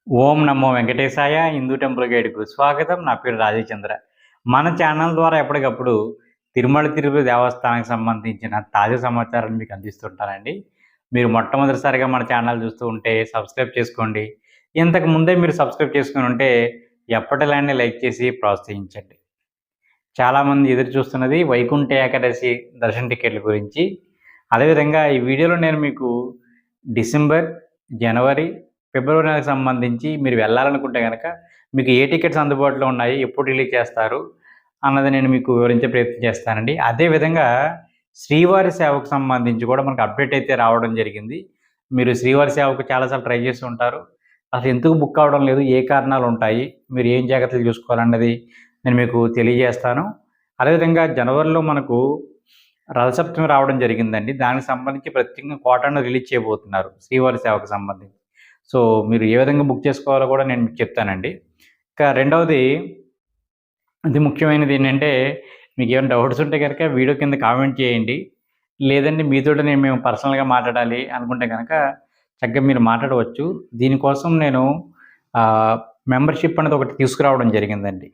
ఓం నమో వెంకటేశాయ Hindu temple గైడ్కు స్వాగతం. నా పేరు రాజీవ్ చంద్ర. మన ఛానల్ ద్వారా ఎప్పటికప్పుడు తిరుమల తిరుపతి దేవస్థానానికి సంబంధించిన తాజా సమాచారాన్ని మీకు అందిస్తుంటానండి. మీరు మొట్టమొదటిసారిగా మన ఛానల్ చూస్తూ ఉంటే సబ్స్క్రైబ్ చేసుకోండి. ఇంతకు ముందే మీరు సబ్స్క్రైబ్ చేసుకుని ఉంటే ఎప్పటిలానే లైక్ చేసి ప్రోత్సహించండి. చాలామంది ఎదురు చూస్తున్నది వైకుంఠ ఏకాదశి దర్శన టికెట్ల గురించి. అదేవిధంగా ఈ వీడియోలో నేను మీకు డిసెంబర్, జనవరి, ఫిబ్రవరి నెలకు సంబంధించి మీరు వెళ్ళాలనుకుంటే గనక మీకు ఏ టికెట్స్ అందుబాటులో ఉన్నాయి, ఎప్పుడు రిలీజ్ చేస్తారు అన్నది నేను మీకు వివరించే ప్రయత్నం చేస్తానండి. అదేవిధంగా శ్రీవారి సేవకు సంబంధించి కూడా మనకు అప్డేట్ అయితే రావడం జరిగింది. మీరు శ్రీవారి సేవకు చాలాసార్లు ట్రై చేసి ఉంటారు. అసలు ఎందుకు బుక్ అవ్వడం లేదు, ఏ కారణాలు ఉంటాయి, మీరు ఏం జాగ్రత్తలు చూసుకోవాలన్నది నేను మీకు తెలియజేస్తాను. అదేవిధంగా జనవరిలో మనకు రథసప్తమి రావడం జరిగిందండి. దానికి సంబంధించి ప్రత్యేకంగా కోటాను రిలీజ్ చేయబోతున్నారు శ్రీవారి సేవకు సంబంధించి. సో మీరు ఏ విధంగా బుక్ చేసుకోవాలో కూడా నేను మీకు చెప్తానండి. ఇంకా రెండవది అతి ముఖ్యమైనది ఏంటంటే, మీకు ఏమైనా డౌట్స్ ఉంటే కనుక వీడియో కింద కామెంట్ చేయండి. లేదంటే మీతోటి మేము పర్సనల్గా మాట్లాడాలి అనుకుంటే కనుక చక్కగా మీరు మాట్లాడవచ్చు. దీనికోసం నేను మెంబర్షిప్ అనేది ఒకటి తీసుకురావడం జరిగిందండి.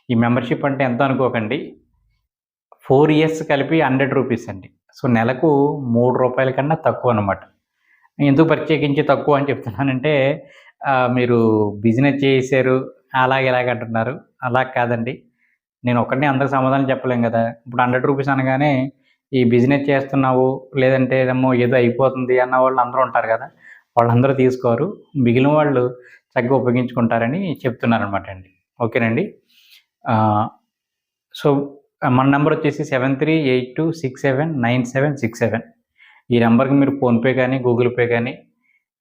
ఈ మెంబర్షిప్ అంటే ఎంత అనుకోకండి, 4 ఇయర్స్ కలిపి రూ. 100 అండి. సో నెలకు రూ. 3 కన్నా తక్కువ అనమాట. ఎందుకు ప్రత్యేకించి తక్కువ అని చెప్తున్నానంటే, మీరు బిజినెస్ చేశారు అలాగే ఇలాగ అంటున్నారు. అలా కాదండి. నేను ఒక్కడినే అందరికి సమాధానం చెప్పలేం కదా! ఇప్పుడు రూ. 100 అనగానే ఈ బిజినెస్ చేస్తున్నావు, లేదంటే ఏదో అయిపోతుంది అన్న వాళ్ళు అందరూ ఉంటారు కదా! వాళ్ళందరూ తీసుకోరు. మిగిలిన వాళ్ళు చక్కగా ఉపయోగించుకుంటారని చెప్తున్నారనమాట అండి. ఓకేనండి. సో మన నెంబర్ వచ్చేసి 7382679767. ఈ నెంబర్కి మీరు ఫోన్పే కానీ, గూగుల్ పే కానీ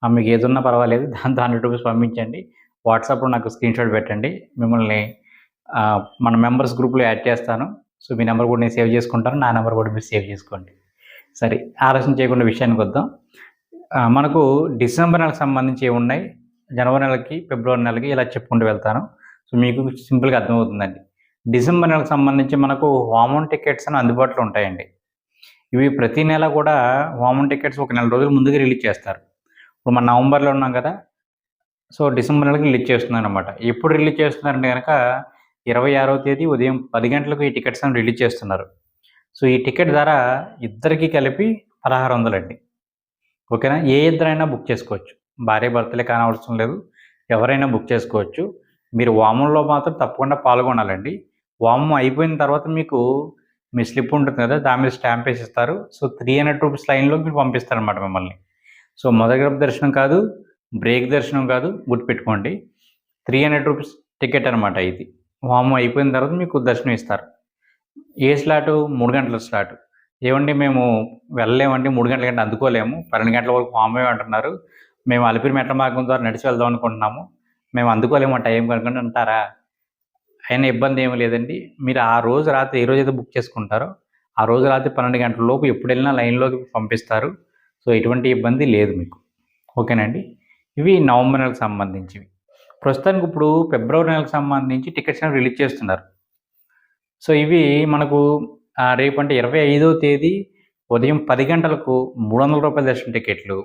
మీకు ఏదున్నా పర్వాలేదు, దాంతో రూ. 100 పంపించండి. వాట్సాప్లో నాకు స్క్రీన్‌షాట్ పెట్టండి. మిమ్మల్ని మన మెంబర్స్ గ్రూప్లో యాడ్ చేస్తాను. సో మీ నెంబర్ కూడా నేను సేవ్ చేసుకుంటాను. నా నెంబర్ కూడా మీరు సేవ్ చేసుకోండి. సరే, ఆలస్యం చేయకుండా విషయానికి వద్దాం. మనకు డిసెంబర్ నెలకు సంబంధించి ఏమున్నాయి, జనవరి నెలకి, ఫిబ్రవరి నెలకి ఇలా చెప్పుకుంటూ వెళ్తాను. సో మీకు సింపుల్గా అర్థమవుతుందండి. డిసెంబర్ నెలకు సంబంధించి మనకు హోమం టికెట్స్ అని అందుబాటులో ఉంటాయండి. ఇవి ప్రతి నెల కూడా హోమం టికెట్స్ ఒక నెల రోజుల ముందుగా రిలీజ్ చేస్తారు. ఇప్పుడు మనం నవంబర్లో ఉన్నాం కదా! సో డిసెంబర్ నెలకి రిలీజ్ చేస్తున్నారనమాట. ఎప్పుడు రిలీజ్ చేస్తున్నారంటే గనక 26వ తేదీ ఉదయం 10 గంటలకు ఈ టికెట్స్ అని రిలీజ్ చేస్తున్నారు. సో ఈ టికెట్ ధర ఇద్దరికీ కలిపి 1600 అండి. ఓకేనా? ఏ ఇద్దరైనా బుక్ చేసుకోవచ్చు. భార్యాభర్తలే కానవసరం లేదు. ఎవరైనా బుక్ చేసుకోవచ్చు. మీరు హోమంలో మాత్రం తప్పకుండా పాల్గొనాలండి. హోమం అయిపోయిన తర్వాత మీకు మీ స్లిప్ ఉంటుంది కదా! దాని మీద స్టాంప్ వేసి ఇస్తారు. సో రూ. 300 లైన్‌లోకి మీరు పంపిస్తారనమాట మిమ్మల్ని. సో మొదటి గ్రూప్ దర్శనం కాదు, బ్రేక్ దర్శనం కాదు, గుర్తుపెట్టుకోండి. రూ. 300 టికెట్ అనమాట ఇది. హోమం అయిపోయిన తర్వాత మీకు దర్శనం ఇస్తారు. ఏ స్లాటు? 3 గంటల స్లాటు. ఏవండి మేము వెళ్ళలేమండి, 3 గంటల కంటే అందుకోలేము, 12 గంటల వరకు హోమమే అంటున్నారు. మేము అలిపిరి మెట్ల మార్గం ద్వారా నడిచి వెళ్దాం అనుకుంటున్నాము. మేము అందుకోలేము ఆ టైం కనుక అంటారా? అయినా ఇబ్బంది ఏమి లేదండి. మీరు ఆ రోజు రాత్రి ఏ రోజైతే బుక్ చేసుకుంటారో, ఆ రోజు రాత్రి 12 గంటల లోపు ఎప్పుడెళ్ళినా లైన్‌లోకి పంపిస్తారు. సో ఎటువంటి ఇబ్బంది లేదు మీకు. ఓకేనండి. ఇవి నవంబర్ నెలకు సంబంధించివి. ప్రస్తుతానికి ఇప్పుడు ఫిబ్రవరి నెలకు సంబంధించి టికెట్స్ అనేవి రిలీజ్ చేస్తున్నారు. సో ఇవి మనకు రేపంటే 25వ తేదీ ఉదయం 10 గంటలకు రూ. 300 దర్శన టికెట్లు,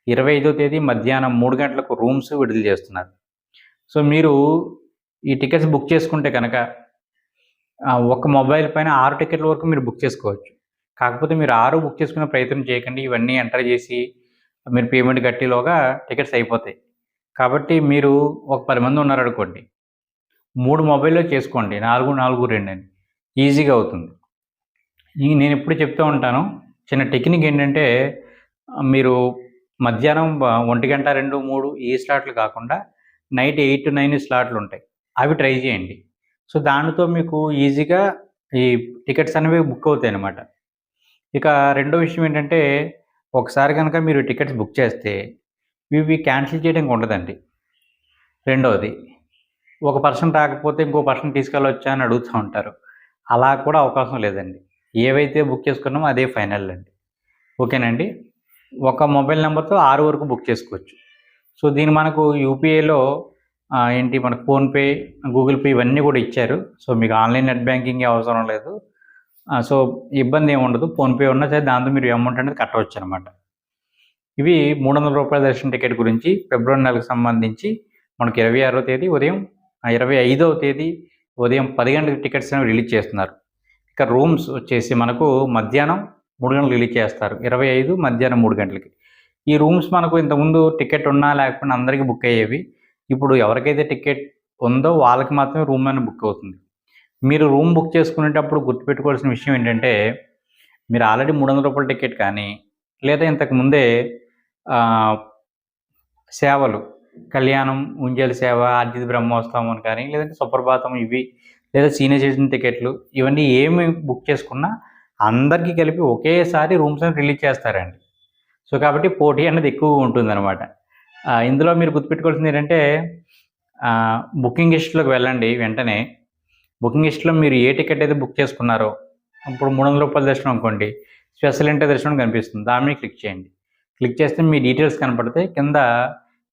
25వ తేదీ మధ్యాహ్నం 3 గంటలకు రూమ్స్ విడుదల చేస్తున్నారు. సో మీరు ఈ టికెట్స్ బుక్ చేసుకుంటే కనుక ఒక మొబైల్ పైన 6 టికెట్ల వరకు మీరు బుక్ చేసుకోవచ్చు. కాకపోతే మీరు 6 బుక్ చేసుకునే ప్రయత్నం చేయకండి. ఇవన్నీ ఎంటర్ చేసి మీరు పేమెంట్ కట్టేలోగా టికెట్స్ అయిపోతాయి. కాబట్టి మీరు ఒక 10 మంది ఉన్నారనుకోండి, 3 మొబైల్‌లో చేసుకోండి. 4, 4, 2 అని ఈజీగా అవుతుంది. నేను ఎప్పుడు చెప్తూ ఉంటాను, చిన్న టెక్నిక్ ఏంటంటే, మీరు మధ్యాహ్నం 1 గంట, 2, 3 ఈ స్లాట్లు కాకుండా నైట్ 8-9 స్లాట్లు ఉంటాయి. అవి ట్రై చేయండి. సో దానితో మీకు ఈజీగా ఈ టికెట్స్ అనేవి బుక్ అవుతాయన్నమాట. ఇక రెండో విషయం ఏంటంటే, ఒకసారి కనుక మీరు టికెట్స్ బుక్ చేస్తే ఇవి క్యాన్సిల్ చేయడానికి ఉండదండి. రెండవది, ఒక పర్సన్ రాకపోతే ఇంకో పర్సన్ తీసుకెళ్ళొచ్చా అని అడుగుతూ ఉంటారు. అలా కూడా అవకాశం లేదండి. ఏవైతే బుక్ చేసుకున్నామో అదే ఫైనల్ అండి. ఓకేనండి. ఒక మొబైల్ నెంబర్తో 6 వరకు బుక్ చేసుకోవచ్చు. సో దీన్ని మనకు యూపీఐలో మనకు ఫోన్‌పే, గూగుల్ పే ఇవన్నీ కూడా ఇచ్చారు. సో మీకు ఆన్‌లైన్ నెట్ బ్యాంకింగ్ అవసరం లేదు. సో ఇబ్బంది ఏమి ఉండదు. ఫోన్‌పే ఉన్నా సరే దాంతో మీరు అమౌంట్ అనేది కట్టవచ్చు అనమాట. ఇవి 300 రూపాయల దర్శనం టికెట్ గురించి ఫిబ్రవరి నెలకు సంబంధించి మనకు 26వ తేదీ ఉదయం 25వ తేదీ ఉదయం 10 గంటలకు టికెట్స్ అనేవి రిలీజ్ చేస్తున్నారు. ఇక రూమ్స్ వచ్చేసి మనకు మధ్యాహ్నం 3 గంటలకు రిలీజ్ చేస్తారు. 25 మధ్యాహ్నం 3 గంటలకి. ఈ రూమ్స్ మనకు ఇంతకుముందు టికెట్ ఉన్నా లేకపోయినా అందరికీ బుక్ అయ్యేవి. ఇప్పుడు ఎవరికైతే టికెట్ ఉందో వాళ్ళకి మాత్రమే రూమ్ అనేది బుక్ అవుతుంది. మీరు రూమ్ బుక్ చేసుకునేటప్పుడు గుర్తుపెట్టుకోవాల్సిన విషయం ఏంటంటే, మీరు ఆల్రెడీ 300 రూపాయల టికెట్ కానీ లేదా ఇంతకు ముందే సేవలు కళ్యాణం, ఉంజల్ సేవ, ఆర్జిత బ్రహ్మోత్సవం అని కానీ లేదంటే సుప్రభాతం ఇవి లేదా సీనియర్ సిటిజన్ టికెట్లు ఇవన్నీ ఏమి బుక్ చేసుకున్నా అందరికీ కలిపి ఒకేసారి రూమ్స్ అని రిలీజ్ చేస్తారండి. సో కాబట్టి పోటీ అనేది ఎక్కువగా ఉంటుందన్నమాట. ఇందులో మీరు గుర్తుపెట్టుకోవాల్సింది ఏంటంటే బుకింగ్ లిస్ట్లోకి వెళ్ళండి. వెంటనే బుకింగ్ లిస్ట్లో మీరు ఏ టికెట్ అయితే బుక్ చేసుకున్నారో, ఇప్పుడు 300 రూపాయల దర్శనం అనుకోండి, స్పెషల్ ఎంట్రీ దర్శనం కనిపిస్తుంది. దాని మీద క్లిక్ చేయండి. క్లిక్ చేస్తే మీ డీటెయిల్స్ కనపడితే కింద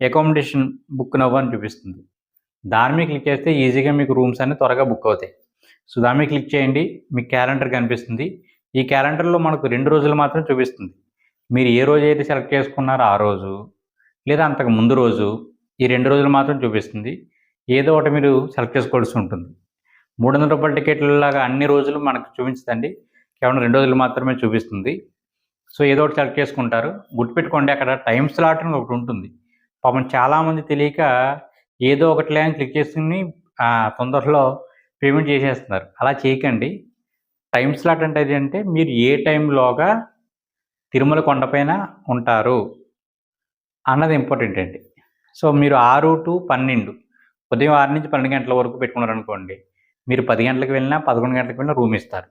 అకామిడేషన్ బుక్ నవ్వు అని చూపిస్తుంది. దాని మీద క్లిక్ చేస్తే ఈజీగా మీకు రూమ్స్ అన్నీ త్వరగా బుక్ అవుతాయి. సో దాని మీద క్లిక్ చేయండి. మీకు క్యాలెండర్ కనిపిస్తుంది. ఈ క్యాలెండర్లో మనకు 2 రోజులు మాత్రం చూపిస్తుంది. మీరు ఏ రోజు అయితే సెలెక్ట్ చేసుకున్నారో ఆ రోజు లేదా అంతకు ముందు రోజు ఈ 2 రోజులు మాత్రం చూపిస్తుంది. ఏదో ఒకటి మీరు సెలెక్ట్ చేసుకోవాల్సి ఉంటుంది. 300 రూపాయల టికెట్లలాగా అన్ని రోజులు మనకు చూపించదండి. కేవలం 2 రోజులు మాత్రమే చూపిస్తుంది. సో ఏదో ఒకటి సెలెక్ట్ చేసుకుంటారు. గుర్తుపెట్టుకోండి, అక్కడ టైం స్లాట్ అని ఒకటి ఉంటుంది. పాపం చాలామంది తెలియక ఏదో ఒకటిలే అని క్లిక్ చేసుకుని తొందరలో పేమెంట్ చేసేస్తున్నారు. అలా చేయకండి. టైం స్లాట్ అంటే ఏంటంటే మీరు ఏ టైంలోగా తిరుమల కొండపైన ఉంటారు అన్నది ఇంపార్టెంట్ అండి. సో మీరు 6 to 12 ఉదయం 6 నుంచి 12 గంటల వరకు పెట్టుకున్నారనుకోండి, మీరు 10 గంటలకు వెళ్ళినా 11 గంటలకు వెళ్ళినా రూమ్ ఇస్తారు.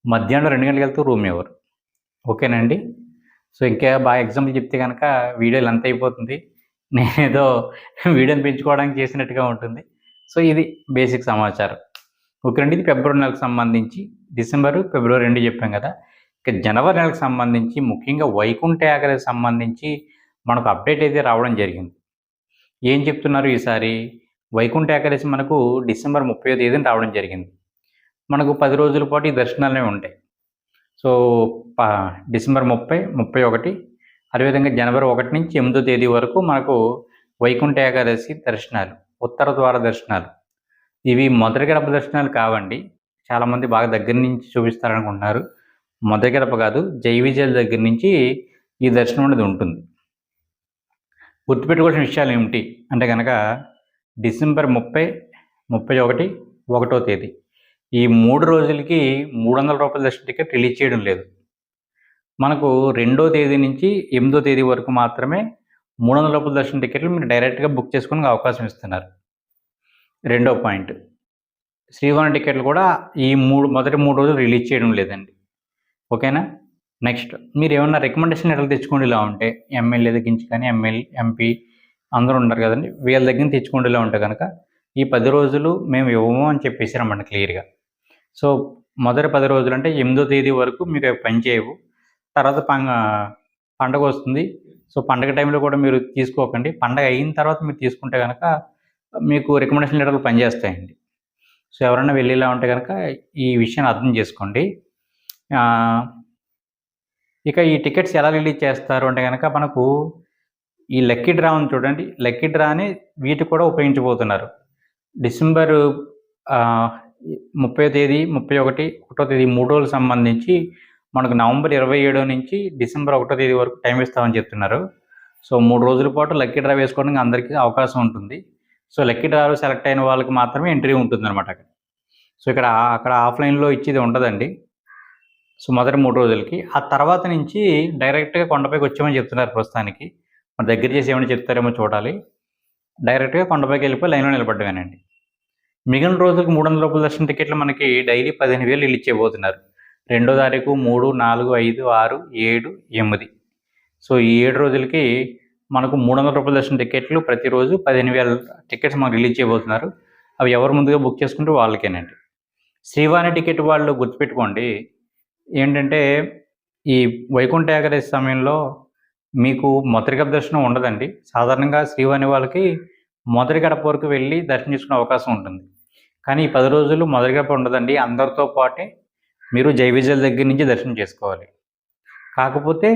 మధ్యాహ్నం 2 గంటలకు వెళ్తే రూమ్ ఇవ్వరు. ఓకేనండి. సో ఇంకా బాగా ఎగ్జాంపుల్ చెప్తే కనుక వీడియో లెంత్ అయిపోతుంది. నేనేదో వీడియోని పెంచుకోవడానికి చేసినట్టుగా ఉంటుంది. సో ఇది బేసిక్ సమాచారం. ఓకేనండి. ఇది ఫిబ్రవరి నెలకు సంబంధించి. డిసెంబరు, ఫిబ్రవరి 2 చెప్పాం కదా. ఇక జనవరి నెలకు సంబంధించి ముఖ్యంగా వైకుంఠ ఏకాదశికి సంబంధించి మనకు అప్డేట్ అయితే రావడం జరిగింది. ఏం చెప్తున్నారు ఈసారి? వైకుంఠ ఏకాదశి మనకు డిసెంబర్ 30వ తేదీన రావడం జరిగింది. మనకు 10 రోజుల పాటు ఈ దర్శనాలనే ఉంటాయి. సో డిసెంబర్ 30, 31 అదేవిధంగా జనవరి 1 నుంచి 8వ తేదీ వరకు మనకు వైకుంఠ ఏకాదశి దర్శనాలు, ఉత్తర ద్వార దర్శనాలు. ఇవి మొదటి గడప దర్శనాలు కావండి. చాలామంది బాగా దగ్గర నుంచి చూపిస్తారనుకుంటున్నారు. మొదటి గడప కాదు, జై విజయాల దగ్గర నుంచి ఈ దర్శనం అనేది ఉంటుంది. గుర్తుపెట్టుకోవాల్సిన విషయాలు ఏమిటి అంటే కనుక డిసెంబర్ 30, 31, 1వ తేదీ ఈ 3 రోజులకి 300 రూపాయల దర్శన టికెట్ రిలీజ్ చేయడం లేదు. మనకు 2వ తేదీ నుంచి 8వ తేదీ వరకు మాత్రమే 300 రూపాయల దర్శన టికెట్లు మీరు డైరెక్ట్గా బుక్ చేసుకునే అవకాశం ఇస్తున్నారు. రెండో పాయింట్, శ్రీవారి టికెట్లు కూడా ఈ మొదటి 3 రోజులు రిలీజ్ చేయడం లేదండి. ఓకేనా. నెక్స్ట్, మీరు ఏమన్నా రికమెండేషన్ లెటర్లు తెచ్చుకోండిలా ఉంటే ఎమ్మెల్యే దగ్గర నుంచి కానీ ఎంపీ అందరూ ఉన్నారు కదండి, వీళ్ళ దగ్గర తెచ్చుకోండిలా ఉంటే కనుక ఈ 10 రోజులు మేము ఇవ్వము అని చెప్పేసారన్నమాట క్లియర్గా. సో మొదటి 10 రోజులు అంటే 8వ తేదీ వరకు మీరు పని చేయవు. తర్వాత పండగ వస్తుంది. సో పండగ టైంలో కూడా మీరు తీసుకోకండి. పండగ అయిన తర్వాత మీరు తీసుకుంటే కనుక మీకు రికమెండేషన్ లెటర్లు పనిచేస్తాయండి. సో ఎవరైనా వెళ్ళేలా ఉంటే కనుక ఈ విషయాన్ని అర్థం చేసుకోండి. ఇక ఈ టికెట్స్ ఎలా రిలీజ్ చేస్తారు అంటే కనుక మనకు ఈ లక్కీ డ్రా ఉంది చూడండి. లక్కీ డ్రాని వీటికి కూడా ఉపయోగించబోతున్నారు. డిసెంబర్ 30వ తేదీ, 31, 1వ తేదీ 3 రోజులకు సంబంధించి మనకు నవంబర్ 27 నుంచి డిసెంబర్ 1వ తేదీ వరకు టైం ఇస్తామని చెప్తున్నారు. సో 3 రోజుల పాటు లక్కీ డ్రా వేసుకోవడానికి అందరికీ అవకాశం ఉంటుంది. సో లక్కీ డ్రాలో సెలెక్ట్ అయిన వాళ్ళకి మాత్రమే ఎంట్రీ ఉంటుందన్నమాట అక్కడ. సో అక్కడ ఆఫ్లైన్లో ఇచ్చేది ఉండదండి. సో మొదటి 3 రోజులకి. ఆ తర్వాత నుంచి డైరెక్ట్గా కొండపైకి వచ్చామని చెప్తున్నారు ప్రస్తుతానికి. మన దగ్గర చేసి ఏమైనా చెప్తారేమో చూడాలి. డైరెక్ట్గా కొండపైకి వెళ్ళిపోయి లైన్లో నిలబడ్డమేనండి. మిగిలిన రోజులకు 300 రూపాయల దర్శన టికెట్లు మనకి డైలీ 15,000 రిలీజ్ చేయబోతున్నారు. 2వ తారీఖు, 3, 4, 5, 6, 7, 8. సో ఈ 7 రోజులకి మనకు 300 రూపాయల దర్శన టికెట్లు ప్రతిరోజు 15,000 టికెట్స్ మనకు రిలీజ్ చేయబోతున్నారు. అవి ఎవరు ముందుగా బుక్ చేసుకుంటే వాళ్ళకేనండి. శ్రీవాణి టికెట్ వాళ్ళు గుర్తుపెట్టుకోండి ఏంటంటే ఈ వైకుంఠ ఏకాదశి సమయంలో మీకు మొదటి గడప దర్శనం ఉండదండి. సాధారణంగా శ్రీవాణి వాళ్ళకి మొదటి గడప వరకు వెళ్ళి దర్శనం చేసుకునే అవకాశం ఉంటుంది. కానీ ఈ 10 రోజులు మొదటి గడప ఉండదండి. అందరితో పాటే మీరు జై విజయాల దగ్గర నుంచి దర్శనం చేసుకోవాలి. కాకపోతే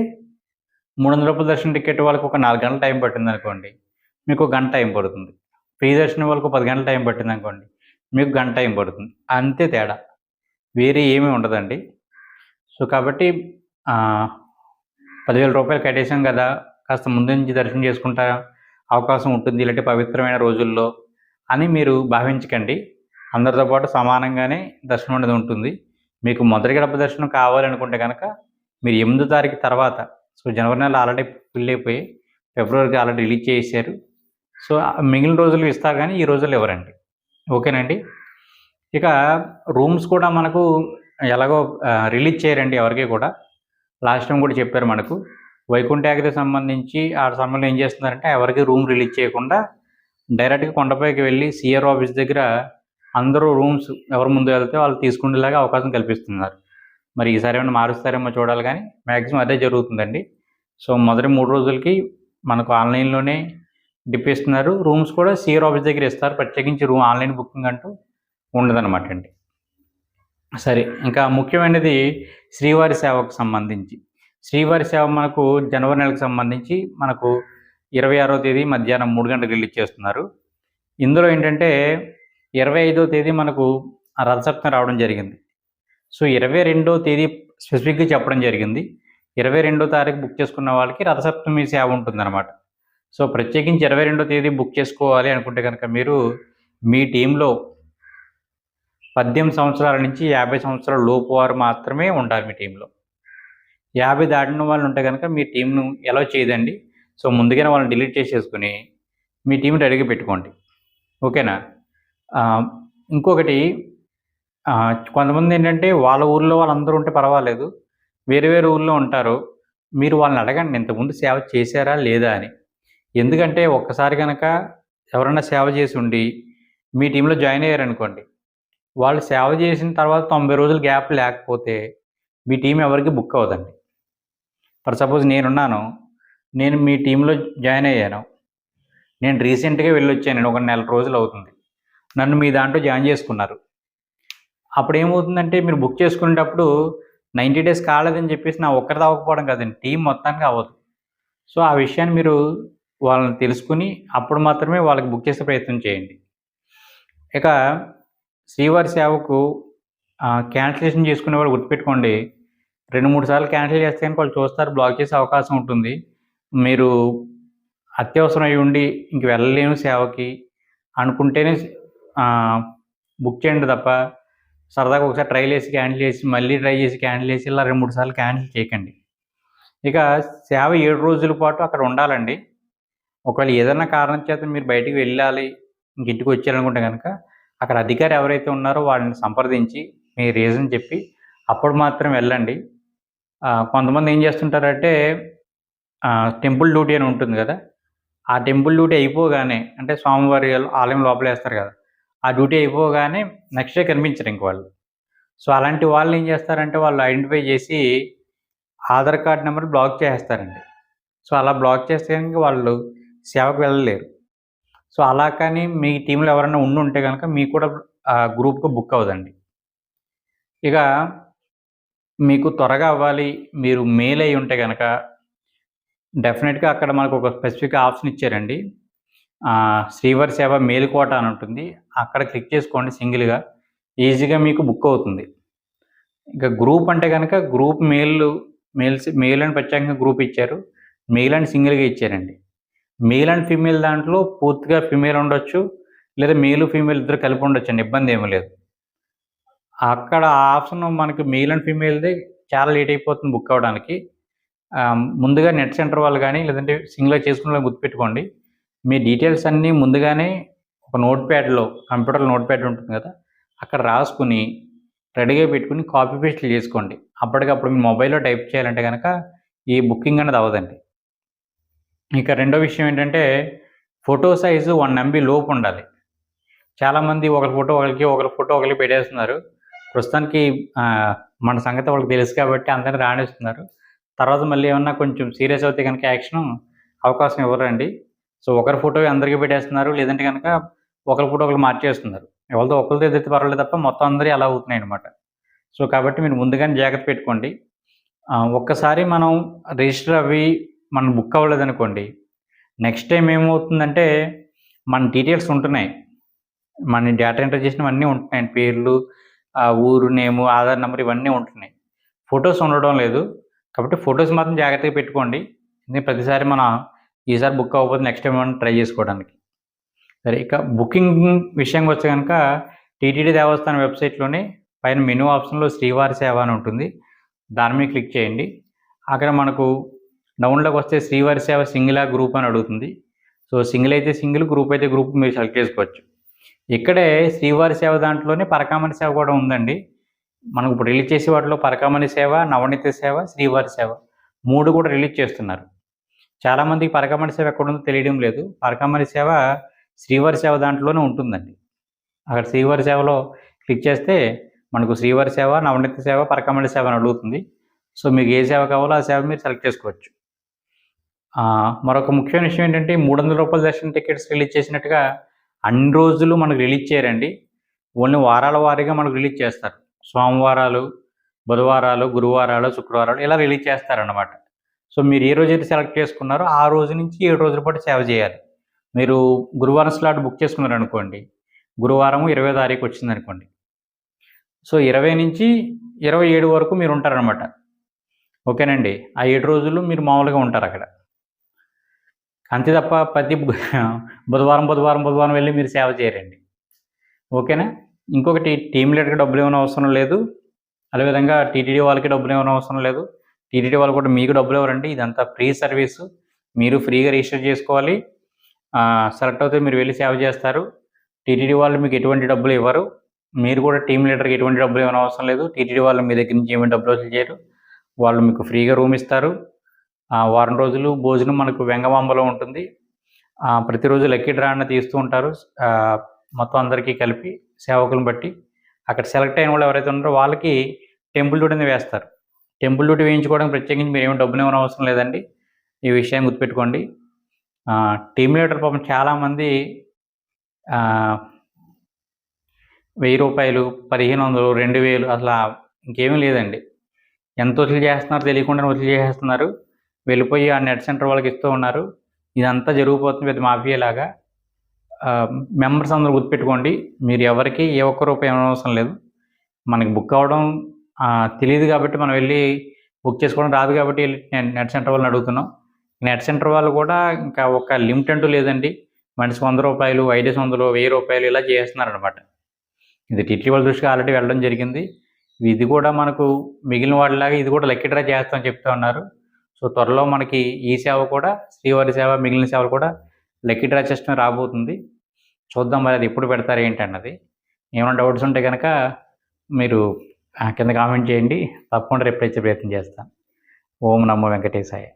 రూ. 300 దర్శనం టికెట్ వాళ్ళకి ఒక 4 గంటల టైం పట్టిందనుకోండి, మీకు గంట టైం పడుతుంది. ఫ్రీ దర్శనం వాళ్ళకి 10 గంటల టైం పట్టిందనుకోండి, మీకు గంట టైం పడుతుంది. అంతే తేడా, వేరే ఏమీ ఉండదండి. సో కాబట్టి 10,000 కట్టేసాం కదా, కాస్త ముందు నుంచి దర్శనం చేసుకుంటా అవకాశం ఉంటుంది ఇలాంటి పవిత్రమైన రోజుల్లో అని మీరు భావించకండి. అందరితో పాటు సమానంగానే దర్శనం అనేది ఉంటుంది. మీకు మొదటి గడప దర్శనం కావాలనుకుంటే కనుక మీరు 8వ తారీఖు తర్వాత, సో జనవరి నెల ఆల్రెడీ ఫిల్ అయిపోయి ఫిబ్రవరికి ఆల్రెడీ రిలీజ్ చేశారు. సో మిగిలిన రోజులు ఇస్తారు కానీ ఈ రోజుల్లో ఇవ్వరండి. ఓకేనండి. ఇక రూమ్స్ కూడా మనకు ఎలాగో రిలీజ్ చేయరండి ఎవరికి కూడా. లాస్ట్ టైం కూడా చెప్పారు మనకు. వైకుంఠ ఏకాదశి సంబంధించి ఆ సమయంలో ఏం చేస్తున్నారంటే ఎవరికి రూమ్ రిలీజ్ చేయకుండా డైరెక్ట్గా కొండపైకి వెళ్ళి సిఆర్ ఆఫీస్ దగ్గర అందరూ రూమ్స్ ఎవరు ముందు వెళ్తే వాళ్ళు తీసుకునేలాగా అవకాశం కల్పిస్తున్నారు. మరి ఈసారి ఏమైనా మారుస్తారేమో చూడాలి, కానీ మ్యాక్సిమం అదే జరుగుతుందండి. సో మొదటి 3 రోజులకి మనకు ఆన్లైన్లోనే డిప్పిస్తున్నారు. రూమ్స్ కూడా సిఆర్ ఆఫీస్ దగ్గర ఇస్తారు. ప్రత్యేకించి రూమ్ ఆన్లైన్ బుకింగ్ అంటూ ఉండదన్నమాట అండి. సరే, ఇంకా ముఖ్యమైనది శ్రీవారి సేవకు సంబంధించి. శ్రీవారి సేవ మనకు జనవరి నెలకు సంబంధించి మనకు 26వ తేదీ మధ్యాహ్నం 3 గంటలకు రిలీజ్ చేస్తున్నారు. ఇందులో ఏంటంటే 25వ తేదీ మనకు రథసప్తమి రావడం జరిగింది. సో 22వ తేదీ స్పెసిఫిక్గా చెప్పడం జరిగింది. 22వ తారీఖు బుక్ చేసుకున్న వాళ్ళకి రథసప్తమి సేవ ఉంటుందన్నమాట. సో ప్రత్యేకించి 22వ తేదీ బుక్ చేసుకోవాలి అనుకుంటే కనుక మీరు మీ టీంలో 18 సంవత్సరాల నుంచి 50 సంవత్సరాల లోపు వారు మాత్రమే ఉండాలి మీ టీంలో. 50 దాటిన వాళ్ళు ఉంటే కనుక మీ టీంను ఎలా చేయదండి. సో ముందుగానే వాళ్ళని డిలీట్ చేసేసుకుని మీ టీం రెడీగా పెట్టుకోండి. ఓకేనా. ఇంకొకటి, కొంతమంది ఏంటంటే వాళ్ళ ఊర్లో వాళ్ళందరూ ఉంటే పర్వాలేదు, వేరే వేరే ఊర్లో ఉంటారు. మీరు వాళ్ళని అడగండి ఇంతకుముందు సేవ చేశారా లేదా అని. ఎందుకంటే ఒక్కసారి కనుక ఎవరైనా సేవ చేసి ఉండి మీ టీంలో జాయిన్ అయ్యారనుకోండి, వాళ్ళు సేవ చేసిన తర్వాత 90 రోజులు గ్యాప్ లేకపోతే మీ టీం ఎవరికి బుక్ అవ్వదండి. ఫర్ సపోజ్ నేనున్నాను, నేను మీ టీంలో జాయిన్ అయ్యాను, నేను రీసెంట్గా వెళ్ళొచ్చాను, నేను ఒక నెల రోజులు అవుతుంది, నన్ను మీ దాంట్లో జాయిన్ చేసుకున్నారు. అప్పుడు ఏమవుతుందంటే మీరు బుక్ చేసుకునేటప్పుడు 90 డేస్ కాలేదని చెప్పేసి నా ఒక్కరిది అవ్వకపోవడం కదండి, టీం మొత్తానికి అవ్వదు. సో ఆ విషయాన్ని మీరు వాళ్ళని తెలుసుకుని అప్పుడు మాత్రమే వాళ్ళకి బుక్ చేసే ప్రయత్నం చేయండి. ఇక శ్రీవారి సేవకు క్యాన్సిలేషన్ చేసుకునే వాళ్ళు గుర్తుపెట్టుకోండి, 2-3 సార్లు క్యాన్సిల్ చేస్తే కనుక వాళ్ళు చూస్తారు, బ్లాక్ చేసే అవకాశం ఉంటుంది. మీరు అత్యవసరం అయి ఉండి ఇంక వెళ్ళలేను సేవకి అనుకుంటేనే బుక్ చేయండి తప్ప సరదాగా ఒకసారి ట్రైల్ వేసి క్యాన్సిల్ చేసి మళ్ళీ ట్రై చేసి క్యాన్సిల్ చేసి ఇలా 2-3 సార్లు క్యాన్సిల్ చేయకండి. ఇక సేవ 7 రోజుల పాటు అక్కడ ఉండాలండి. ఒకవేళ ఏదైనా కారణం చేత మీరు బయటికి వెళ్ళాలి, ఇంక ఇంటికి వచ్చారనుకుంటే కనుక అక్కడ అధికారి ఎవరైతే ఉన్నారో వాళ్ళని సంప్రదించి మీ రీజన్ చెప్పి అప్పుడు మాత్రం వెళ్ళండి. కొంతమంది ఏం చేస్తుంటారంటే టెంపుల్ డ్యూటీ అని ఉంటుంది కదా, ఆ టెంపుల్ డ్యూటీ అయిపోగానే, అంటే స్వామివారి ఆలయం లోపలేస్తారు కదా, ఆ డ్యూటీ అయిపోగానే నెక్స్ట్ డే కనిపించరు ఇంక వాళ్ళు. సో అలాంటి వాళ్ళు ఏం చేస్తారంటే వాళ్ళు ఐడెంటిఫై చేసి ఆధార్ కార్డ్ నెంబర్ బ్లాక్ చేసేస్తారండి. సో అలా బ్లాక్ చేస్తే కనుక వాళ్ళు సేవకు వెళ్ళలేరు. సో అలా కానీ మీ టీంలో ఎవరైనా ఉంటే కనుక మీకు కూడా గ్రూప్గా బుక్ అవ్వదండి. ఇక మీకు త్వరగా అవ్వాలి, మీరు మెయిల్ అయ్యి ఉంటే కనుక డెఫినెట్గా అక్కడ మనకు ఒక స్పెసిఫిక్ ఆప్షన్ ఇచ్చారండి. శ్రీవారి సేవ మెయిల్ కోట అని ఉంటుంది, అక్కడ క్లిక్ చేసుకోండి. సింగిల్గా ఈజీగా మీకు బుక్ అవుతుంది. ఇక గ్రూప్ అంటే కనుక గ్రూప్ మెయిల్ అని ప్రత్యేకంగా గ్రూప్ ఇచ్చారు, మెయిల్ అని సింగిల్గా ఇచ్చారండి. మెయిల్ అండ్ ఫీమేల్ దాంట్లో పూర్తిగా ఫీమేల్ ఉండొచ్చు, లేదా మేలు ఫీమేల్ ఇద్దరు కలిపి ఉండొచ్చు అండి, ఇబ్బంది ఏమీ లేదు. అక్కడ ఆప్షన్ మనకి మెయిల్ అండ్ ఫీమేల్ది చాలా లేట్ అయిపోతుంది బుక్ అవ్వడానికి. ముందుగా నెట్ సెంటర్ వాళ్ళు కానీ లేదంటే సింగిల్గా చేసుకునే గుర్తుపెట్టుకోండి, మీ డీటెయిల్స్ అన్నీ ముందుగానే ఒక నోట్ ప్యాడ్లో, కంప్యూటర్ నోట్ ప్యాడ్ ఉంటుంది కదా, అక్కడ రాసుకుని రెడీగా పెట్టుకుని కాపీ పేస్ట్లు చేసుకోండి. అప్పటికప్పుడు మీ మొబైల్లో టైప్ చేయాలంటే కనుక ఈ బుకింగ్ అనేది అవ్వదండి. ఇక రెండో విషయం ఏంటంటే ఫోటో సైజు 1 MB లోపు ఉండాలి. చాలామంది ఒకరి ఫోటో ఒకరికి పెట్టేస్తున్నారు. ప్రస్తుతానికి మన సంగతి వాళ్ళకి తెలుసు కాబట్టి అందరినీ రాణిస్తున్నారు. తర్వాత మళ్ళీ ఏమన్నా కొంచెం సీరియస్ అవుతే కనుక అవకాశం ఇవ్వరండి. సో ఒకరి ఫోటో అందరికీ పెట్టేస్తున్నారు, లేదంటే కనుక ఒకరి ఫోటో ఒకరు మార్చేస్తున్నారు. ఎవరితో ఒకరితో ఎదిరితే పర్వాలేదు తప్ప మొత్తం అందరూ అలా అవుతున్నాయి అనమాట. సో కాబట్టి మీరు ముందుగానే జాగ్రత్త పెట్టుకోండి. ఒక్కసారి మనం రిజిస్టర్ అవి మనం బుక్ అవ్వలేదనుకోండి, నెక్స్ట్ టైం ఏమవుతుందంటే మన డీటెయిల్స్ ఉంటున్నాయి. మన డేటా ఎంటర్ చేసినవన్నీ ఉంటున్నాయండి. పేర్లు, ఊరు నేము, ఆధార్ నెంబర్ ఇవన్నీ ఉంటున్నాయి. ఫోటోస్ ఉండడం లేదు. కాబట్టి ఫోటోస్ మాత్రం జాగ్రత్తగా పెట్టుకోండి. ఎందుకంటే ప్రతిసారి మనం ఈసారి బుక్ అవ్వకపోతే నెక్స్ట్ టైం ఏమన్నా ట్రై చేసుకోవడానికి. సరే, ఇక బుకింగ్ విషయానికి వస్తే గనక టీటీడీ దేవస్థానం వెబ్సైట్‌లోనే పైన మెనూ ఆప్షన్‌లో శ్రీవారి సేవ అని ఉంటుంది. దాని మీద క్లిక్ చేయండి. అక్కడ మనకు డౌన్‌లోకి వస్తే శ్రీవారి సేవ సింగిలా, గ్రూప్ అని అడుగుతుంది. సో, సింగిల్ అయితే సింగిల్, గ్రూప్ అయితే గ్రూప్ మీరు సెలెక్ట్ చేసుకోవచ్చు. ఇక్కడే శ్రీవారి సేవ దాంట్లోనే పరకామణి సేవ కూడా ఉందండి. మనకు ఇప్పుడు రిలీజ్ చేసే వాటిలో పరకామణి సేవ, నవనీత సేవ, శ్రీవారి సేవ 3 కూడా రిలీజ్ చేస్తున్నారు. చాలామందికి పరకామణి సేవ ఎక్కడుందో తెలియడం లేదు. పరకామణి సేవ శ్రీవారి సేవ దాంట్లోనే ఉంటుందండి. అక్కడ శ్రీవారి సేవలో క్లిక్ చేస్తే మనకు శ్రీవారి సేవ, నవనీత సేవ, పరకామణి సేవ అని అడుగుతుంది. సో, మీకు ఏ సేవ కావాలో ఆ సేవ మీరు సెలెక్ట్ చేసుకోవచ్చు. మరొక ముఖ్యమైన విషయం ఏంటంటే రూ. 300 దర్శన టికెట్స్ రిలీజ్ చేసినట్టుగా అన్ని రోజులు మనకు రిలీజ్ చేయరండి. ఓన్లీ వారాల వారీగా మనకు రిలీజ్ చేస్తారు. సోమవారాలు, బుధవారాలు, గురువారాలు, శుక్రవారాలు ఇలా రిలీజ్ చేస్తారన్నమాట. సో, మీరు ఏ రోజైతే సెలెక్ట్ చేసుకున్నారో ఆ రోజు నుంచి 7 రోజుల పాటు సేవ చేయాలి. మీరు గురువారం స్లాట్ బుక్ చేసుకున్నారనుకోండి, గురువారం 20వ తారీఖు వచ్చిందనుకోండి. సో, 20 నుంచి 27 వరకు మీరు ఉంటారనమాట. ఓకేనండి. ఆ 7 రోజులు మీరు మామూలుగా ఉంటారక్కడ. అంతే తప్ప ప్రతి బుధవారం వెళ్ళి మీరు సేవ చేయరండి. ఓకేనా? ఇంకొకటి టీమ్ లీడర్‌కి డబ్బులు ఇవ్వనవసరం అవసరం లేదు. అదేవిధంగా టీటీడీ వాళ్ళకి డబ్బులు ఇవ్వనవసరం అవసరం లేదు. టీటీడీ వాళ్ళు కూడా మీకు డబ్బులు ఇవ్వరండి. ఇదంతా ఫ్రీ సర్వీసు. మీరు ఫ్రీగా రిజిస్టర్ చేసుకోవాలి. సెలెక్ట్ అవుతే మీరు వెళ్ళి సేవ చేస్తారు. టీటీడీ వాళ్ళు మీకు ఎటువంటి డబ్బులు ఇవ్వరు. మీరు కూడా టీమ్ లీడర్‌కి ఎటువంటి డబ్బులు ఇవ్వనవసరం లేదు. టీటీడీ వాళ్ళు మీ దగ్గర నుంచి ఏమైనా డబ్బులు వసూలు చేయరు. వాళ్ళు మీకు ఫ్రీగా రూమ్ ఇస్తారు. వారం రోజులు భోజనం మనకు వెంగమాంబలో ఉంటుంది. ప్రతిరోజు లక్కీ డ్రా అన్న తీస్తూ ఉంటారు. మొత్తం అందరికీ కలిపి సేవకులను బట్టి. అక్కడ సెలెక్ట్ అయిన వాళ్ళు ఎవరైతే ఉన్నారో వాళ్ళకి టెంపుల్ డ్యూటీ అనేది వేస్తారు. టెంపుల్ డ్యూటీ వేయించుకోవడానికి ప్రత్యేకించి మీరు ఏమి డబ్బులు ఇవ్వనవసరం లేదండి. ఈ విషయాన్ని గుర్తుపెట్టుకోండి. టీమ్ లీడర్ పాపం చాలామంది రూ. 1000, 1500, 2000 అసలు ఇంకేమీ లేదండి. ఎంత వసూలు చేస్తున్నారో తెలియకుండానే వసూలు చేసేస్తున్నారు. వెళ్ళిపోయి ఆ నెట్ సెంటర్ వాళ్ళకి ఇస్తూ ఉన్నారు. ఇదంతా జరిగిపోతుంది పెద్ద మాఫియాలాగా. మెంబర్స్ అందరూ గుర్తుపెట్టుకోండి. మీరు ఎవరికి ఏ ఒక్క రూపాయి ఇవ్వనవసరం లేదు. మనకి బుక్ అవ్వడం తెలీదు కాబట్టి మనం వెళ్ళి బుక్ చేసుకోవడం రాదు కాబట్టి వెళ్ళి నెట్ సెంటర్ వాళ్ళని అడుగుతున్నాం. నెట్ సెంటర్ వాళ్ళు కూడా ఇంకా ఒక లిమిట్ అంటూ లేదండి. మనిషికి రూ. 100, 500, రూ. 1000 ఇలా చేస్తున్నారనమాట. ఇది టీటీడీ వాళ్ళ దృష్టికి ఆల్రెడీ వెళ్ళడం జరిగింది. ఇది కూడా మనకు మిగిలిన వాటిలాగా ఇది కూడా లక్కీ డ్రా చేస్తామని చెప్తా ఉన్నారు. సో, త్వరలో మనకి ఈ సేవ కూడా, శ్రీవారి సేవ, మిగిలిన సేవలు కూడా లక్కీ డ్రా సిస్టమ్ రాబోతుంది. చూద్దాం మరి అది ఎప్పుడు పెడతారు ఏంటన్నది. ఏమైనా డౌట్స్ ఉంటే కనుక మీరు కింద కామెంట్ చేయండి. తప్పకుండా రిప్లై ఇచ్చే ప్రయత్నం చేస్తాను. ఓం నమో వెంకటేశాయ.